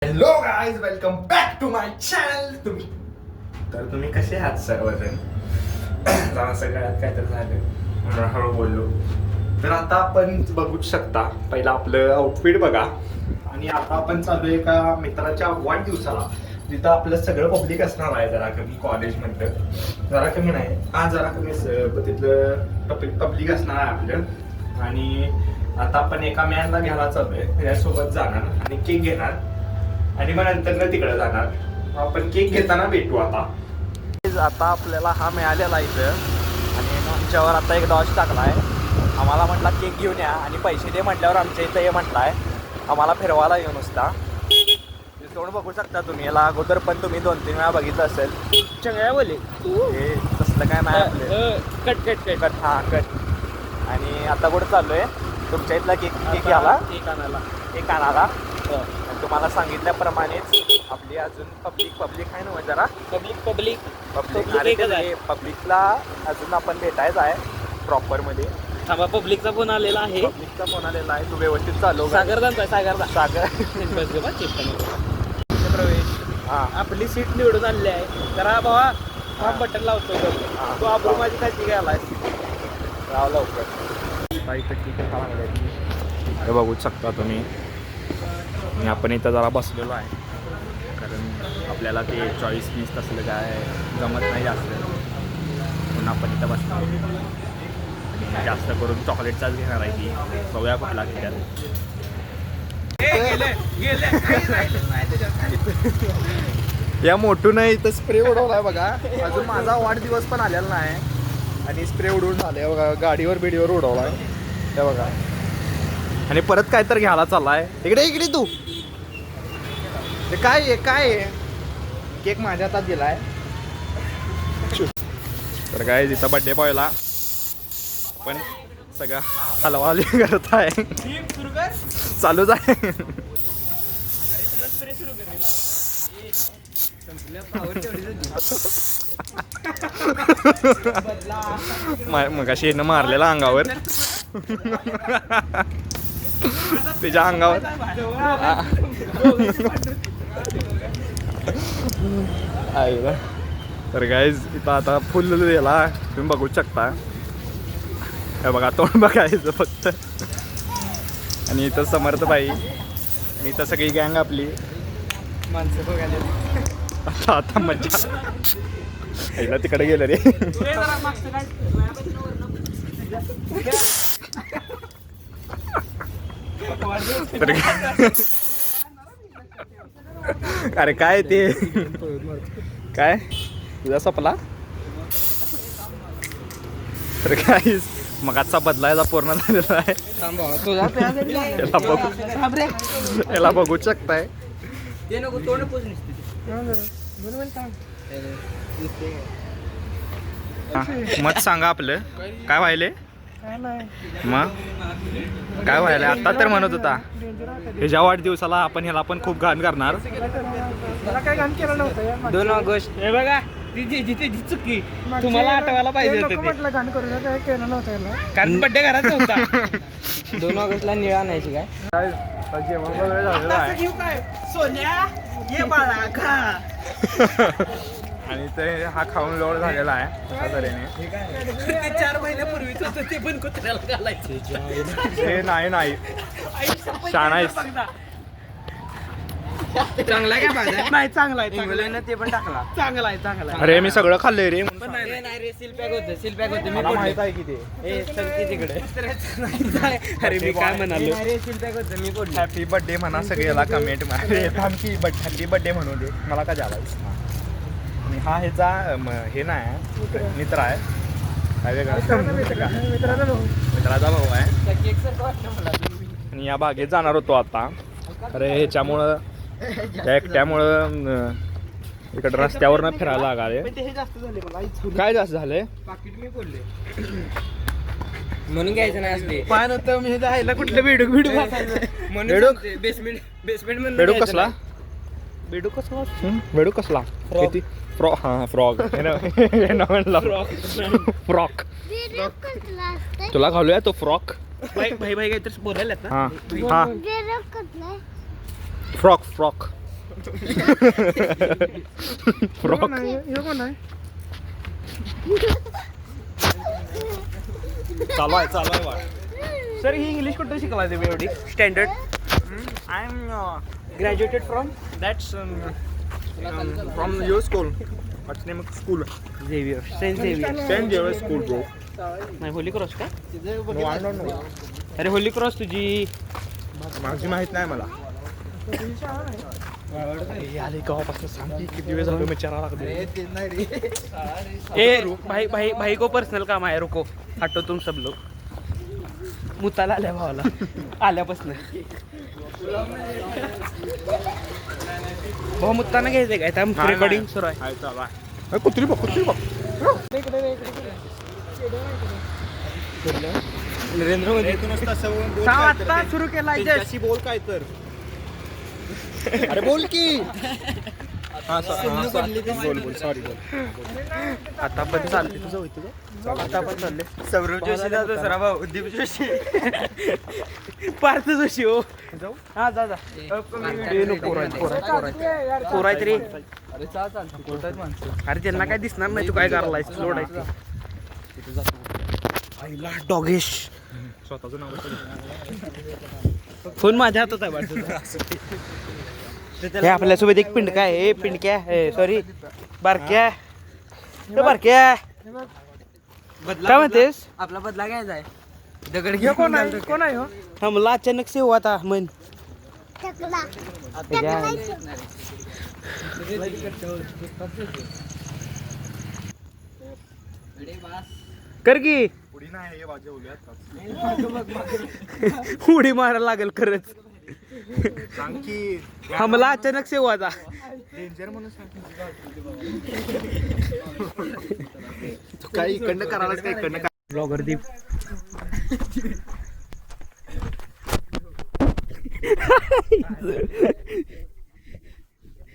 Hello guys, welcome back to my channel. तुम्ही कसे आहात सर्वजण? जरा सगळ्यात काय तर झालं म्हणून हळू बोललो. तर आता आपण बघूच शकता, पहिला आपलं आउटफिट बघा. आणि आता आपण चालू एका मित्राच्या वाढदिवसाला, तिथं आपलं सगळं पब्लिक असणार आहे. जरा कमी कॉलेजमधलं, जरा कमी नाही, आज जरा कमी तिथलं पब्लिक असणार आहे आपलं. आणि आता आपण एका मॅनला घ्यायला चालूय, त्याच्यासोबत जाणार आणि केक घेणार आणि मग नंतर तिकडे जाणार. आपण केक घेताना भेटू. आता आपल्याला हा मिळालेला इथं आणि आमच्यावर आता एक डॉज टाकलाय. आम्हाला म्हटला केक घेऊन या आणि पैसे दे म्हटल्यावर आमच्या इथं ये म्हटलाय. आम्हाला फिरवायला येऊ नुसता. तोंड बघू शकता तुम्ही. याला अगोदर पण तुम्ही 2-3 वेळा बघितलं असेल. चंगळ्या बोले हे तसलं काय नाही आपलं. Cut cut. आणि आता कुठं चाललोय? तुमच्या इथला केक घ्यायला, केक आणायला. तुम्हाला सांगितल्याप्रमाणेच आपली अजून पब्लिक आहे ना जरा पब्लिकला अजून आपण भेटायचं आहे प्रॉपर मध्ये. थांबा, पब्लिकचा फोन आलेला आहे. तू व्यवस्थित चालव. सागर प्रवेश. हा, आपली सीट निवडून आणली आहे. तर बाबा हा बटन लावतो. तो आपण माझी खाती घ्यायला राव लवकर. हे बघू शकता तुम्ही. आणि आपण इथं जरा बसलेलो आहे, कारण आपल्याला ते चॉईस पीस तसलं काय जमत नाही जास्त, म्हणून आपण इथं बसतो. आणि जास्त करून चॉकलेटचाच घेणार आहे. ती बघूया कुठला घेतात. या मोठून इथं स्प्रे उडवलाय बघा. अजून माझा वाढदिवस पण आलेला नाही आणि स्प्रे उडवून झाले बघा. गाडीवर बिडीवर उडवलाय हे बघा. आणि परत काय तर घ्यायला चाललाय. इकडे तू. काय आहे? केक माझ्या हातात दिलाय. तर काय तिथं बड्डे बॉयला पण सगळं हलवाली करत आहे. चालूच आहे. मग अशी येणं मारलेला अंगावर. त्याच्या अंगावर तर गाईज इथं आता फुल दिला तुम्ही बघू शकता. हे बघा, तोंड बघायचं फक्त. आणि इथं समर्थबाई, इथं सगळी गँग आपली माणसं बघायला. आता मज्जा. एकदा तिकडे गेलं रे. अरे काय ते काय तुझा सपला? तर काय मग आजचा बदलायला पूर्ण झालेला आहे. याला बघू शकताय. मत सांगा आपलं काय व्हायले. मग काय व्हायला? आता तर म्हणत होता ह्याच्या वाढदिवसाला आपण ह्याला पण खूप घाण करणार. 2 ऑगस्ट हे बघा. जिथे चुकी तुम्हाला आठवायला पाहिजे होतं, कारण बड्डे घरात होता. 2 ऑगस्टला निळा आणायची काय जेवण वगैरे झालेलं आहे. सोन्या ये बाळा खा. आणि ते हा खाऊन लोड झालेला आहे अशा तऱ्हेने. 4 महिन्यापूर्वीच होतं ते पण कुत्र्याला घालायचे. हे नाही छान आहे. चांगला काय पाहिजे? नाही चांगला आहे. ते पण टाकला. चांगला आहे. अरे मी सगळं खाल्लंय रे. नाही रे, सील पॅक होतं. मला माहित आहे की ते. तिकडे. अरे मी काय म्हणालो, सील पॅक होतं. मी पडलो. हॅपी बर्थडे म्हणा सगळ्याला कमेंट मारे. थांबकी हॅपी बर्थडे म्हणू दे मला का झाला. आणि हा ह्याचा हे नाही मित्र आहे. काय वेगळा मित्राचा भाऊ आहे. आणि या बागेत जाणार होतो आता. अरे ह्याच्यामुळं त्या एकट्यामुळं इकडं रस्त्यावरनं फिरायला लागाले. काय जास्त झाले? पाकिट मी बोलले म्हणून घ्यायचं नाही असले. पान होतं मी जायला कुठलं बेडूक बेसमेंट कसला? बेडूक कसला? किती फ्रॉक फ्रॉक तुला घालूया तो फ्रॉक. भाई काहीतरी बोलायला ना. फ्रॉक फ्रॉक चालू आहे वाट. सर ही इंग्लिश कुठं शिकला तुम्ही एवढी standard? I am graduated from that's from your school. What's name of school? Xavier, Saint Xavier. Saint Xavier school bro. नाही होली क्रॉस का? No I don't know. अरे होली क्रॉस तुझी माझी माहित नाही मला. आले केव्हापासून सांग की किती वेळ झालो विचारायला लागलो. ए भाई भाई भाई को पर्सनल काम आहे, रुको हटो तुम सब लोग. मुताला आल्या भावाला आल्यापासून भाऊ मुत्ताना घ्यायचंय काय? त्या रेकॉर्डिंग सुरू आहे. कुत्री बघ नरेंद्र मोदी आता सुरू केला त्याशी बोल काय तर. अरे बोल की. बोल सॉरी बोल. आता पण चालले तुझं होतं का? आता पण चालले सौरभ जोशीला दुसरा भाऊ दीप जोशी पार्थ जोशी हो. जाऊ हा जा जा. पोराय तरी अरे त्यांना काय दिसणार नाही. तू काय करायला लोड आहे डॉगेश. स्वतःचं नाव फोन माझ्या हातात आहे वाटतं. हे आपल्यासोबत एक पिंडका आहे. पिंडक्या सॉरी बारक्या बारक्या काय म्हणतेस? आपला बदला घ्यायचा आहे. दगड हे कोण आहे? कोण आहे हो? हमला अचानक से हुआ था मन. कर की उडी नाही उडी मारायला लागेल खरंच. सांग की हमला अचानक से हुआ था. डेंजर म्हणून काही इकडनं करायलाच काही इकडनं. ब्लॉगर दीप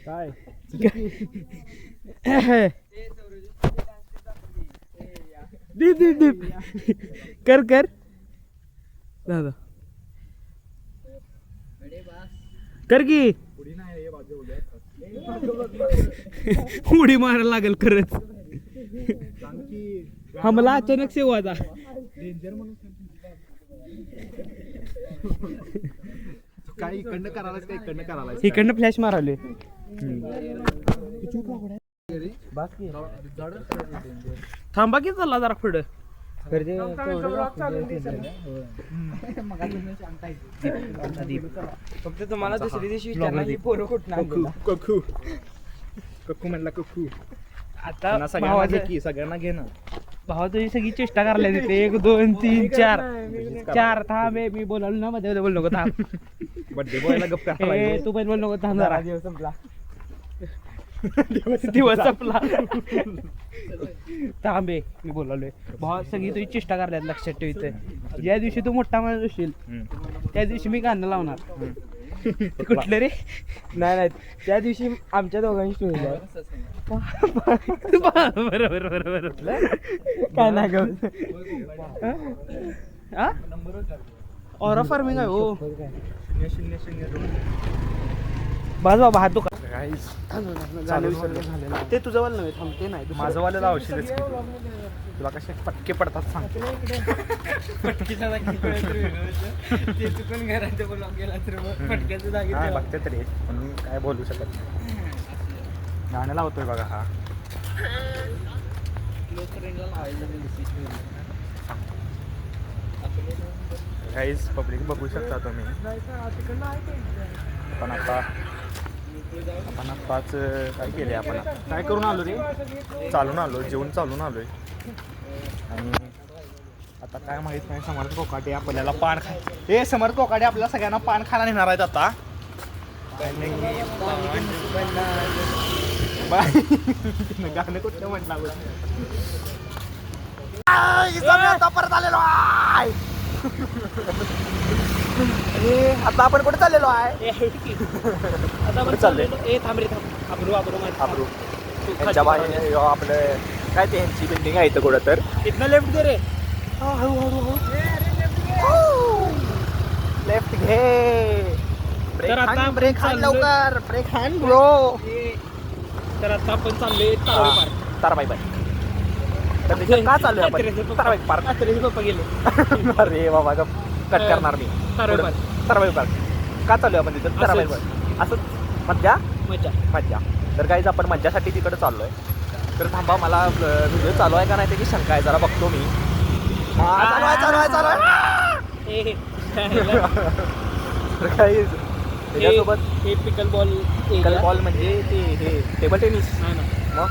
काय दीप दीप दीप कर कर दादा कर की उडी मारायला लागेल खरंच. हमला अचानक से हुआ था. डेंजर म्हणून काही इकडनं करायलाच काही इकडनं करायला. इकडनं फ्लॅश मारवले. थांबा की चालला जरा पुढं. फक्त तुम्हाला दुसरी दिवशी विचारणार की पोरं कुठं आणलेलं. कखू कखू म्हणला कखू. आता सगळ्यांना घे की सगळ्यांना घे ना. भावा तुझी सगळी चेष्टा करायला तिथे 1 2 3 4 4 थांब. मी बोलावलं ना मध्ये बोल नको थांब. बर्थडे बॉयला गप्प ए, तू पण बोल नको थांब जरा. दिवस संपला. दिवस संपला. थांबे मी बोलावलोय. भावा सगळी तुझी चेष्टा करल्यात लक्षात ठेव. इथे ज्या दिवशी तू मोठा माणूस होशील त्या दिवशी मी गाणं लावणार. कुठलं रे? नाही त्या दिवशी आमच्या दोघांची स्टोरी आहे. बरोबर बरोबर काय नाही गं. ऑरा फार्मिंग आहे हो. बस बाबा हात दुखा. ते तुझं वाल नव्हे. थांबते नाही माझं वाले लावशीलच की. तुला कसे पटके पडतात सांगते. ते चुकून घरात बोलावून गेला तर फटक्याचं जागी काय बघते तरी म्हणून काय बोलू शकत. गाणं लावतोय बघा हा. गाईज पब्लिक बघू शकता तुम्ही. पण आता आपण आत्ताच काय केले. आपण काय करून आलो रे? चालून आलो. जेवण चालून आलोय. आणि आता काय माहित नाही. समर्थ कोकाटे आपल्याला पान खाय. हे समर्थ कोकाटे आपल्याला सगळ्यांना पान खायला नेणार आहेत आता. गाणं कुठलं म्हटलं आता परत आलेलो आहे. आता आपण कुठे चाललेलो आहे? आता आपण चाललंय. ए थांब रे थांब. अब्रू अब्रू अब्रू ह्यांच्या बाहेर आपलं काय ते ह्यांची बिल्डिंग आहे इथं कुठं तर. इथनं लेफ्ट दे रे. लेफ्ट घे. तर आता ब्रेक हाण चाललोय. लवकर ब्रेक हाण ब्रो. तर आता आपण चाललोय ताराबाई पार्क. ताराबाई पार्क. तर तिथे का चालू आहे कात्रेचे आपण पप्पा. ताराबाई पार्क? कात्रेचे पप्पा गेले अरे बाबा कट करणार मी. ताराबाई पुढं. पार्क. ताराबाई पार्क का चालू आहे आपण तिथं ताराबाई पार्क असंच मज्जा मजा. मज्जा. तर काहीच आपण मज्जासाठी तिकडे चाललोय. तर थांबा मला व्हिडिओ चालू आहे का नाही त्याची शंका आहे जरा बघतो मी. चालू आहे चालू आहे चालू आहे. हे तर काही त्याच्यासोबत हे पिकल बॉल पिकल बॉल म्हणजे ते हे टेबल टेनिस. मग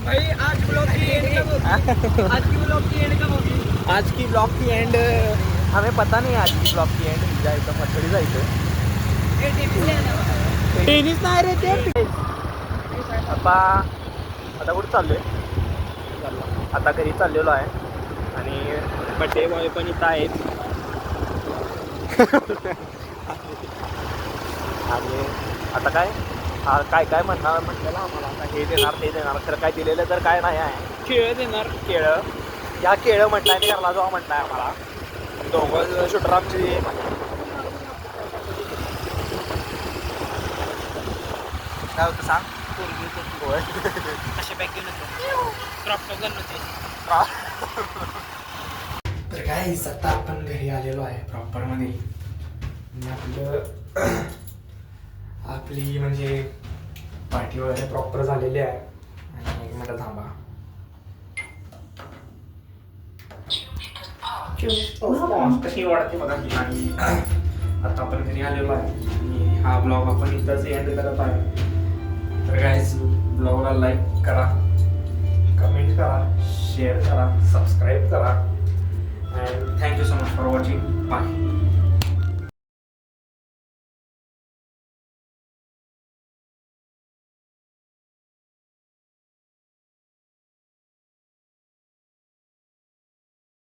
भाई आज ब्लॉग की एंड कब होगी? आज की ब्लॉग की एंड कब होगी? आज की ब्लॉग की एंड हमें पता नहीं आज की ब्लॉग की एंड जायचं मथडी जायचं. टेनिस नाही रे ते. आता कुठं चाललोय? आता घरी चाललेलो आहे आणि बड्डे बॉय पण इथं आहेत. आणि आता काय काय काय म्हटलेलं आम्हाला आता हे देणार ते देणार खरं काय दिलेलं तर काय नाही आहे. खेळ देणार. केळं या केळं म्हटलंय आणि घरला जावा म्हटलंय आम्हाला. दोघं शूटर आमची काय होतं सांग. होय. अशा बॅग घेऊन येतो. क्रॉप टॉप घालून होते. तर काय आता आपण घरी आलेलो आहे प्रॉपरमध्ये. आपलं आपली म्हणजे पार्टी वगैरे प्रॉपर झालेली आहे. आणि एक मिनिट थांबा. कशी वाढते बघा ती. आणि आता आपण घरी आलेलो आहे आणि हा ब्लॉग आपण इथंच एंड करत आहे. तर गाईज ब्लॉगला लाईक करा, कमेंट करा, शेअर करा, सबस्क्राईब करा. And thank you so much for watching. Bye.